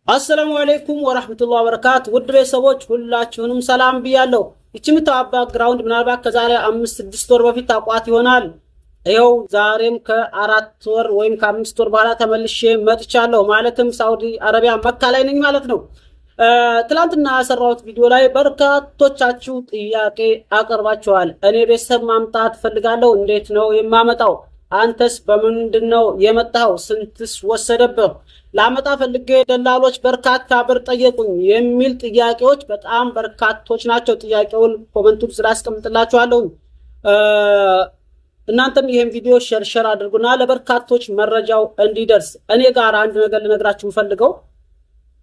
አሰላሙ አለይኩም ወራህመቱላሂ ወበረካቱ። ውድ ቤተሰቦች ሁላችሁንም ሰላም ብያለሁ። እቺ ምታባ ግራውንድ ምናልባት ከዛሬ 5-6 ወር በፊት ታቋት ይሆናል። ይኸው ዛሬም ከ4 ወር ወይም ከ5 ወር በኋላ ተመልሼ መጥቻለሁ። ማለትም ሳውዲ አረቢያ መካ ላይ ነኝ ማለት ነው። ትላንትና ያሰራሁት ቪዲዮ ላይ በርካቶቻችሁ ጥያቄ አቀርባችኋል። እኔ ቤተሰብ ማምጣት ፈልጋለሁ፣ እንዴት ነው የማመጣው? አንተስ በምንድነው የመጣው? ስንትስ ወሰደብህ? ላመጣ ፈልጌ ደላሎች በርካታ ብር ጠየቁኝ የሚል ጥያቄዎች በጣም በርካቶች ናቸው። ጥያቄውን ኮሜንቱን ስላስቀምጥላችኋለሁ። እናንተም ይሄን ቪዲዮ ሼር አድርጉና ለበርካቶች መረጃው እንዲደርስ። እኔ ጋር አንድ ነገር ልነግራችሁ ፈልገው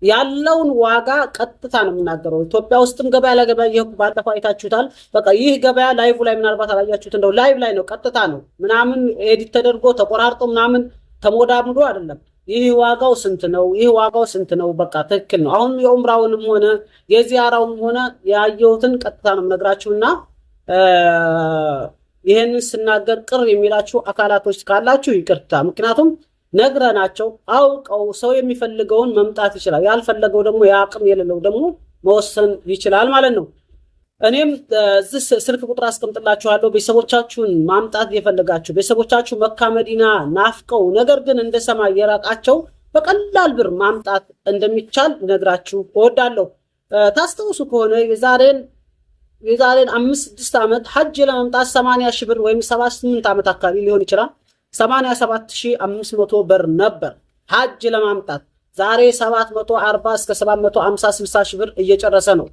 ያለውን ዋጋ ቀጥታ ነው የምናገረው። ኢትዮጵያ ውስጥም ገበያ ለገበያ ይሄ ባለፈው አይታችሁታል። በቃ ይህ ገበያ ላይቭ ላይ ምናልባት አላያችሁት፣ እንደው ላይቭ ላይ ነው፣ ቀጥታ ነው። ምናምን ኤዲት ተደርጎ ተቆራርጦ ምናምን ተሞዳምዶ አይደለም። ይህ ዋጋው ስንት ነው? ይህ ዋጋው ስንት ነው? በቃ ትክክል ነው። አሁን የኡምራውንም ሆነ የዚያራውንም ሆነ ያየሁትን ቀጥታ ነው የምነግራችሁና ይሄንን ስናገር ቅር የሚላችሁ አካላቶች ካላችሁ ይቅርታ። ምክንያቱም ነግረናቸው አውቀው ሰው የሚፈልገውን መምጣት ይችላል፣ ያልፈለገው ደግሞ የአቅም የሌለው ደግሞ መወሰን ይችላል ማለት ነው። እኔም እዚህ ስልክ ቁጥር አስቀምጥላችኋለሁ። ቤተሰቦቻችሁን ማምጣት የፈለጋችሁ ቤተሰቦቻችሁ መካ መዲና ናፍቀው ነገር ግን እንደ ሰማይ የራቃቸው በቀላል ብር ማምጣት እንደሚቻል ነግራችሁ እወዳለሁ። ታስታውሱ ከሆነ የዛሬን 5-6 ዓመት ሐጅ ለመምጣት 80 ሺህ ብር ወይም 78 ዓመት አካባቢ ሊሆን ይችላል 87500 ብር ነበር ሐጅ ለማምጣት። ዛሬ 740 እስከ 750 60 ሺህ ብር እየጨረሰ ነው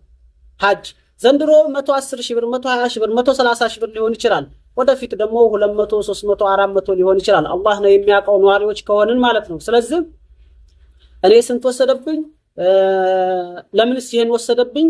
ሐጅ። ዘንድሮ 110 ሺህ ብር 120 ሺህ ብር 130 ሺህ ብር ሊሆን ይችላል። ወደፊት ደግሞ 200 300 400 ሊሆን ይችላል። አላህ ነው የሚያውቀው፣ ነዋሪዎች ከሆንን ማለት ነው። ስለዚህ እኔ ስንት ወሰደብኝ፣ ለምንስ ይሄን ወሰደብኝ፣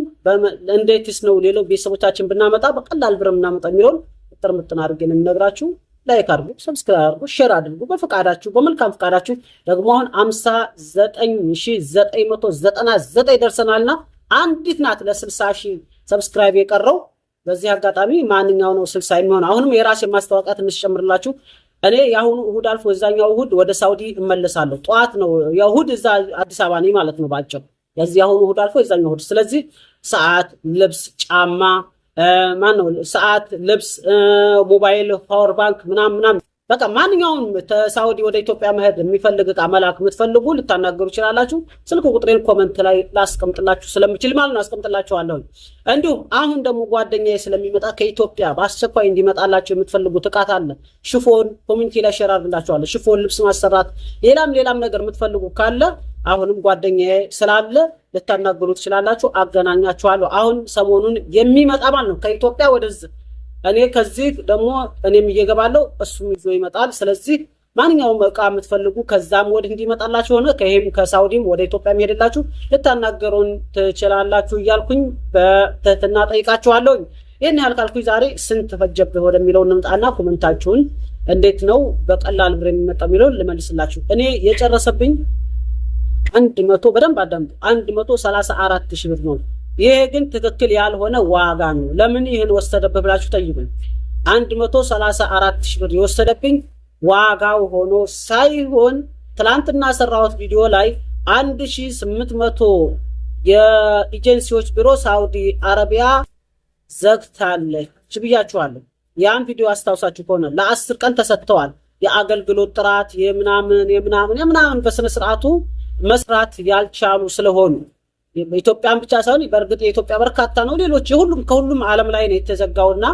እንዴትስ ነው ሌሎች ቤተሰቦቻችን ብናመጣ በቀላል ብር ምናመጣ የሚለውን ጥር ምጥና አድርገን እንነግራችሁ። ላይክ አድርጉ፣ ሰብስክራይብ አድርጉ፣ ሼር አድርጉ። በፈቃዳችሁ በመልካም ፈቃዳችሁ ደግሞ አሁን 59999 ደርሰናልና አንዲት ናት ለ60 ሺህ ሰብስክራይብ የቀረው። በዚህ አጋጣሚ ማንኛው ነው 60 የሚሆን? አሁንም የራሴ ማስተዋወቂያ ትንሽ ጨምርላችሁ። እኔ የአሁኑ እሁድ አልፎ የዛኛው እሁድ ወደ ሳውዲ እመለሳለሁ። ጠዋት ነው የእሁድ እዛ አዲስ አበባ ነኝ ማለት ነው ባጭሩ። የዚህ አሁኑ እሁድ አልፎ የዛኛው እሁድ። ስለዚህ ሰዓት፣ ልብስ፣ ጫማ ሰዓት፣ ልብስ፣ ሞባይል፣ ፓወር ባንክ ምናምን በቃ ማንኛውም ተሳውዲ ወደ ኢትዮጵያ መሄድ የሚፈልግ እቃ መላክ የምትፈልጉ ልታናገሩ ይችላላችሁ። ስልክ ቁጥሬን ኮሜንት ላይ ላስቀምጥላችሁ ስለምችል ማለት ነው አስቀምጥላችኋለሁ። እንዲሁም አሁን ደግሞ ጓደኛዬ ስለሚመጣ ከኢትዮጵያ በአስቸኳይ እንዲመጣላችሁ የምትፈልጉት እቃ አለ። ሽፎን ኮሚኒቲ ላይ ሼር አድርግላችኋለሁ። ሽፎን ልብስ ማሰራት፣ ሌላም ነገር የምትፈልጉ ካለ አሁንም ጓደኛዬ ስላለ ልታናገሩ ትችላላችሁ። አገናኛችኋለሁ። አሁን ሰሞኑን የሚመጣ ማለት ነው ከኢትዮጵያ ወደዚህ እኔ ከዚህ ደግሞ እኔም እየገባለሁ እሱም ይዞ ይመጣል። ስለዚህ ማንኛውም እቃ የምትፈልጉ ከዛም ወደ እንዲመጣላችሁ ሆነ ከሄም ከሳውዲም ወደ ኢትዮጵያ የሚሄድላችሁ ልታናገሩን ትችላላችሁ እያልኩኝ በትህትና ጠይቃችኋለሁ። ይህን ያህል ካልኩኝ ዛሬ ስንት ፈጀብህ ወደሚለው እንምጣና ኮሜንታችሁን እንዴት ነው በቀላል ብር የሚመጣው የሚለውን ልመልስላችሁ። እኔ የጨረሰብኝ 100 በደንብ አዳምጡ 134 ሺህ ብር ነው። ይሄ ግን ትክክል ያልሆነ ዋጋ ነው። ለምን ይሄን ወሰደብህ ብላችሁ ጠይቁኝ። 134 ሺህ ብር የወሰደብኝ ዋጋው ሆኖ ሳይሆን ትላንትና ሰራሁት ቪዲዮ ላይ 1800 የኤጀንሲዎች ቢሮ ሳውዲ አረቢያ ዘግታለች ብያችኋለሁ። ያን ቪዲዮ አስታውሳችሁ ከሆነ ለ10 ቀን ተሰጥተዋል። የአገልግሎት ጥራት የምናምን በስነ ስርዓቱ መስራት ያልቻሉ ስለሆኑ ኢትዮጵያን ብቻ ሳይሆን በእርግጥ የኢትዮጵያ በርካታ ነው፣ ሌሎች ከሁሉም ዓለም ላይ ነው የተዘጋውና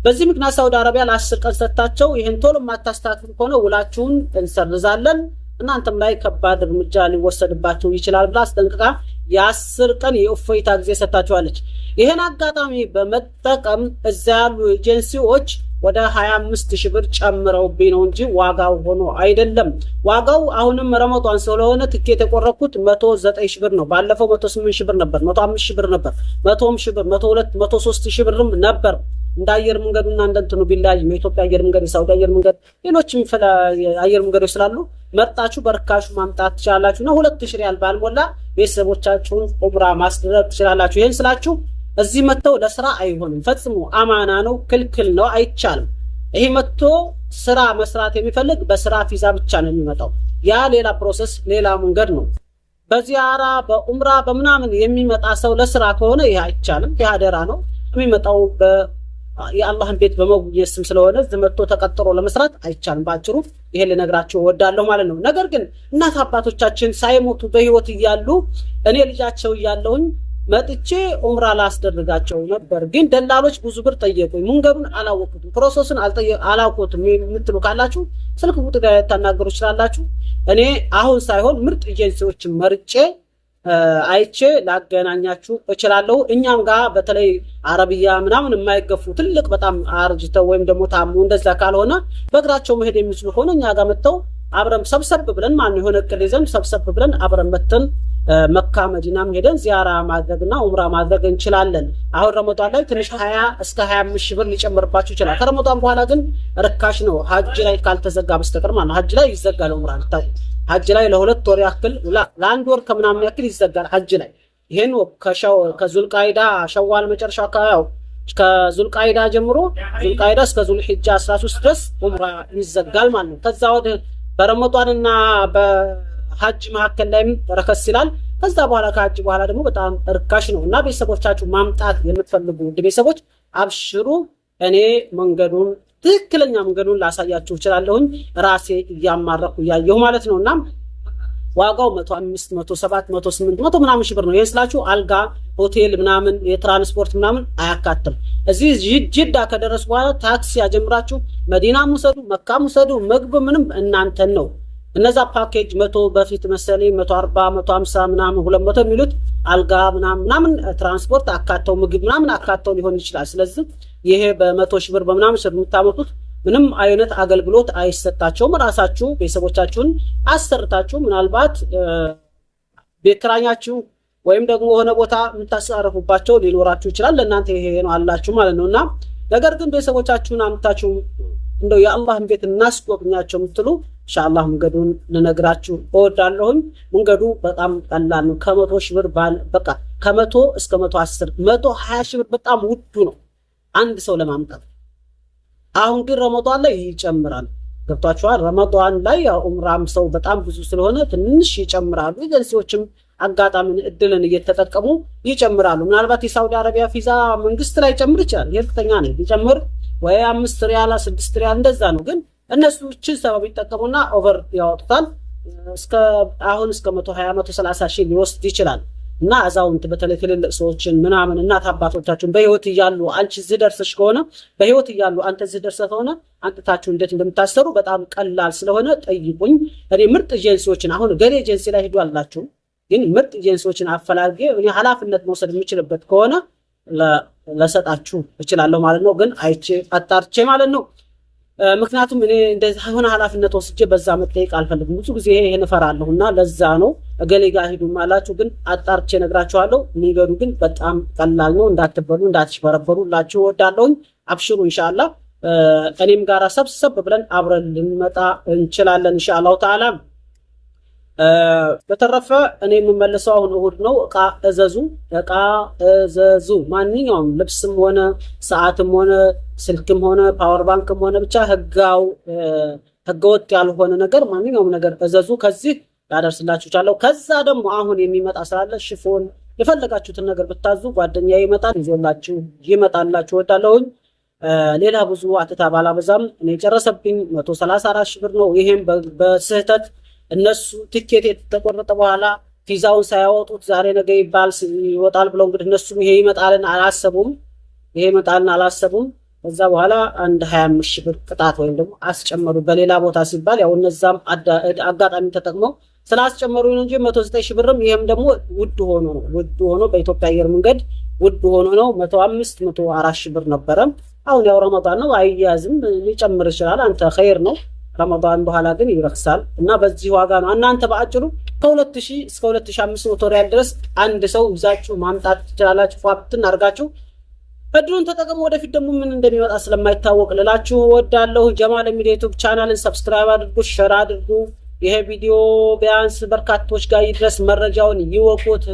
በዚህ ምክንያት ሳውዲ አረቢያ ለ10 ቀን ሰጥታቸው ይሄን ቶሎ ማታስተካክሉ ከሆነ ውላችሁን እንሰርዛለን፣ እናንተም ላይ ከባድ እርምጃ ሊወሰድባችሁ ይችላል ብላ አስጠንቅቃ የ10 ቀን የእፎይታ ጊዜ ሰጥታችኋለች። ይሄን አጋጣሚ በመጠቀም እዛ ያሉ ኤጀንሲዎች ወደ 25 ሺህ ብር ጨምረውብኝ ነው እንጂ ዋጋው ሆኖ አይደለም። ዋጋው አሁንም ረመዷን ስለሆነ ትኬት የቆረኩት 109 ሺህ ብር ነው። ባለፈው 108 ሺህ ብር ነበር፣ 105 ሺህ ብር ነበር፣ 100 ሺህ ብር፣ 102 103 ሺህ ብርም ነበር። እንደ አየር መንገዱና እንደንተኑ ቢላጅ የኢትዮጵያ አየር መንገድ፣ የሳውዲ አየር መንገድ፣ ሌሎችም አየር መንገዶች ስላሉ መርጣችሁ በርካሹ ማምጣት ትችላላችሁና 2000 ሪያል ባልሞላ ቤተሰቦቻችሁን ኡምራ ማስደረግ ትችላላችሁ። ይሄን ስላችሁ እዚህ መተው ለስራ አይሆንም፣ ፈጽሞ አማና ነው፣ ክልክል ነው፣ አይቻልም። ይሄ መጥቶ ስራ መስራት የሚፈልግ በስራ ቪዛ ብቻ ነው የሚመጣው። ያ ሌላ ፕሮሰስ ሌላ መንገድ ነው። በዚያራ በኡምራ በምናምን የሚመጣ ሰው ለስራ ከሆነ ይህ አይቻልም። ይህ አደራ ነው። የሚመጣው የአላህን ቤት በመጎብኘት ስም ስለሆነ ዝመቶ ተቀጥሮ ለመስራት አይቻልም። ባጭሩ ይሄን ልነግራችሁ እወዳለሁ ማለት ነው። ነገር ግን እናት አባቶቻችን ሳይሞቱ በህይወት እያሉ እኔ ልጃቸው እያለሁኝ መጥቼ ኡምራ ላስደርጋቸው ነበር፣ ግን ደላሎች ብዙ ብር ጠየቁኝ። መንገዱን አላወቁትም፣ ፕሮሰሱን አላውቁትም የምትሉ ካላችሁ ስልክ ቁጥር ጋር ታናገሩ ይችላላችሁ። እኔ አሁን ሳይሆን ምርጥ ኤጀንሲዎችን መርጬ አይቼ ላገናኛችሁ እችላለሁ። እኛም ጋር በተለይ አረብያ ምናምን የማይገፉ ትልቅ በጣም አርጅተው ወይም ደግሞ ታሙ እንደዛ ካልሆነ በእግራቸው መሄድ የሚችሉ ሆነ እኛ ጋር መጥተው አብረን ሰብሰብ ብለን ማን የሆነ እቅድ ይዘን ሰብሰብ ብለን አብረን መተን መካ መዲናም ሄደን ዚያራ ማድረግና ኡምራ ማድረግ እንችላለን። አሁን ረመዳን ላይ ትንሽ 20 እስከ 25 ሺህ ብር ሊጨምርባችሁ ይችላል። ከረመዳን በኋላ ግን ርካሽ ነው፣ ሀጅ ላይ ካልተዘጋ በስተቀር ማለት ነው። ሀጅ ላይ ይዘጋል ኡምራ ልታው ሀጅ ላይ ለሁለት ወር ያክል ለአንድ ወር ከምናምን ያክል ይዘጋል ሀጅ ላይ። ይሄን ከዙልቃይዳ ሸዋል መጨረሻ አካባቢ ከዙልቃይዳ ጀምሮ ዙልቃይዳ እስከ ዙልሂጃ 13 ድረስ ኡምራ ይዘጋል ማለት ነው። ከዛ ወደ በረመዳንና በሀጅ መካከል ላይም ረከስ ይላል። ከዛ በኋላ ከሀጅ በኋላ ደግሞ በጣም ርካሽ ነው እና ቤተሰቦቻችሁ ማምጣት የምትፈልጉ ውድ ቤተሰቦች አብሽሩ። እኔ መንገዱን ትክክለኛ መንገዱን ላሳያችሁ እችላለሁኝ ራሴ እያማረኩ እያየሁ ማለት ነው። እና ዋጋው 105 107 108 100 ምናምን ሺህ ብር ነው። ይሄን ስላችሁ አልጋ ሆቴል ምናምን የትራንስፖርት ምናምን አያካትም። እዚህ ጅዳ ከደረሱ በኋላ ታክሲ ያጀምራችሁ መዲናም ውሰዱ መካም ውሰዱ ምግብ ምንም እናንተን ነው። እነዛ ፓኬጅ 100 በፊት መሰለኝ 140 150 ምናምን 200 የሚሉት አልጋ ምናምን ትራንስፖርት አካተው ምግብ ምናምን አካተው ሊሆን ይችላል። ስለዚህ ይሄ በ100 ሺህ ብር በምናምን የምታመጡት ምንም አይነት አገልግሎት አይሰጣቸውም። ራሳችሁ ቤተሰቦቻችሁን አሰርታችሁ ምናልባት ቤት ኪራያችሁ ወይም ደግሞ ሆነ ቦታ የምታሳርፉባቸው ሊኖራችሁ ይችላል። ለእናንተ ይሄ ነው አላችሁ ማለት ነው። እና ነገር ግን ቤተሰቦቻችሁን አምታችሁ እንደው የአላህን ቤት እናስጎብኛቸው የምትሉ ኢንሻአላህ መንገዱን ልነግራችሁ እወዳለሁኝ። መንገዱ በጣም ቀላል ነው። ከ100 ሺህ ብር በቃ ከ100 እስከ 110 120 ሺህ ብር በጣም ውዱ ነው አንድ ሰው ለማምጣት። አሁን ግን ረመዳን ላይ ይጨምራል። ገብቷችኋል? ረመዳን ላይ ኡምራም ሰው በጣም ብዙ ስለሆነ ትንሽ ይጨምራሉ። ኤጀንሲዎችም አጋጣሚን እድልን እየተጠቀሙ ይጨምራሉ። ምናልባት የሳውዲ አረቢያ ቪዛ መንግስት ላይ ጨምር ይችላል። እርግጠኛ ነኝ ሊጨምር ወይ 5 ሪያል 6 ሪያል እንደዛ ነው። ግን እነሱ እቺን ሰበብ ይጠቀሙና ኦቨር ያወጡታል። አሁን እስከ 120 130 ሺህ ሊወስድ ይችላል። እና አዛውንት በተለይ ትልልቅ ሰዎችን ምናምን እናት አባቶቻችሁን በህይወት እያሉ አንቺ እዚህ ደርሰሽ ከሆነ በህይወት እያሉ አንተ እዚህ ደርሰህ ከሆነ አንጥታችሁ እንዴት እንደምታሰሩ በጣም ቀላል ስለሆነ ጠይቁኝ። እኔ ምርጥ ኤጀንሲዎችን አሁን ገሌ ኤጀንሲ ላይ ሄዱ አላችሁ፣ ግን ምርጥ ኤጀንሲዎችን አፈላልጌ እኔ ኃላፊነት መውሰድ የምችልበት ከሆነ ለሰጣችሁ እችላለሁ ማለት ነው። ግን አይቼ አጣርቼ ማለት ነው። ምክንያቱም እኔ እንደዚህ ሆነ ኃላፊነት ወስጄ በዛ መጠየቅ አልፈልግም። ብዙ ጊዜ ይሄን እፈራለሁ እና ለዛ ነው እገሌ ጋር ሂዱ ማላችሁ። ግን አጣርቼ ነግራችኋለሁ። መንገዱ ግን በጣም ቀላል ነው። እንዳትበሉ እንዳትሽበረበሩ ላችሁ እወዳለሁኝ። አብሽሩ ኢንሻአላህ። እኔም ጋራ ሰብሰብ ብለን አብረን ልንመጣ እንችላለን ኢንሻአላሁ ተዓላ። በተረፈ እኔ የምመለሰው አሁን እሁድ ነው። እቃ እዘዙ። ማንኛውም ልብስም ሆነ ሰዓትም ሆነ ስልክም ሆነ ፓወር ባንክም ሆነ ብቻ ህገወጥ ያልሆነ ነገር ማንኛውም ነገር እዘዙ። ከዚህ ላደርስላችሁ ቻለሁ። ከዛ ደግሞ አሁን የሚመጣ ስላለ ሽፎን የፈለጋችሁትን ነገር ብታዙ ጓደኛ ይመጣል ይዞላችሁ ይመጣላችሁ ወዳለሁኝ። ሌላ ብዙ አጥታ ባላበዛም እኔ ጨረሰብኝ 134 ሺህ ብር ነው። ይሄም በስህተት እነሱ ቲኬት የተቆረጠ በኋላ ቪዛውን ሳያወጡት ዛሬ ነገ ይወጣል ብለው እንግዲህ እነሱ ይሄ ይመጣልን አላሰቡም። ከዛ በኋላ አንድ 25 ሺህ ብር ቅጣት ወይም ደግሞ አስጨመሩ በሌላ ቦታ ሲባል ያው እነዛም አጋጣሚ ተጠቅመው ስላስጨመሩ ነው እንጂ 109 ሺህ ብርም ይሄም ደግሞ ውድ ሆኖ በኢትዮጵያ አየር መንገድ ውድ ሆኖ ነው 105 104 ሺህ ብር ነበረ። አሁን ያው ረመዳን ነው አይያዝም፣ ሊጨምር ይችላል። አንተ ኸይር ነው። ረመዳን በኋላ ግን ይረክሳል እና በዚህ ዋጋ ነው። እናንተ በአጭሩ ከ2000 እስከ 2500 ሪያል ድረስ አንድ ሰው ይዛችሁ ማምጣት ትችላላችሁ። ፏብትን አድርጋችሁ እድሉን ተጠቅሙ። ወደፊት ደግሞ ምን እንደሚመጣ ስለማይታወቅ ልላችሁ ወዳለሁ። ጀማል ሚዲያ ዩቲዩብ ቻናልን ሰብስክራይብ አድርጉ፣ ሼር አድርጉ። ይሄ ቪዲዮ ቢያንስ በርካቶች ጋር ይድረስ፣ መረጃውን ይወቁት።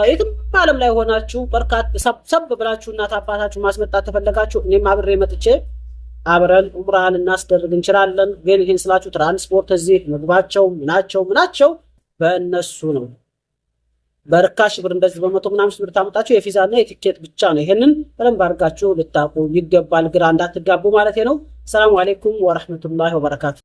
የትም ዓለም ላይ ሆናችሁ በርካታ ሰብ ብላችሁ እናት አባታችሁ ማስመጣት ተፈለጋችሁ እኔም አብሬ መጥቼ አብረን ኡምራን እናስደርግ እንችላለን። ግን ይሄን ስላችሁ ትራንስፖርት እዚህ ምግባቸው ምናቸው በእነሱ ነው። በርካሽ ብር እንደዚህ በመቶ ምናምን ብር ታመጣችሁ የቪዛና የቲኬት ብቻ ነው። ይሄንን በደንብ አድርጋችሁ ልታቁ ይገባል። ግራ እንዳትጋቡ ማለት ነው። ሰላም አለይኩም ወራህመቱላሂ ወበረካቱ።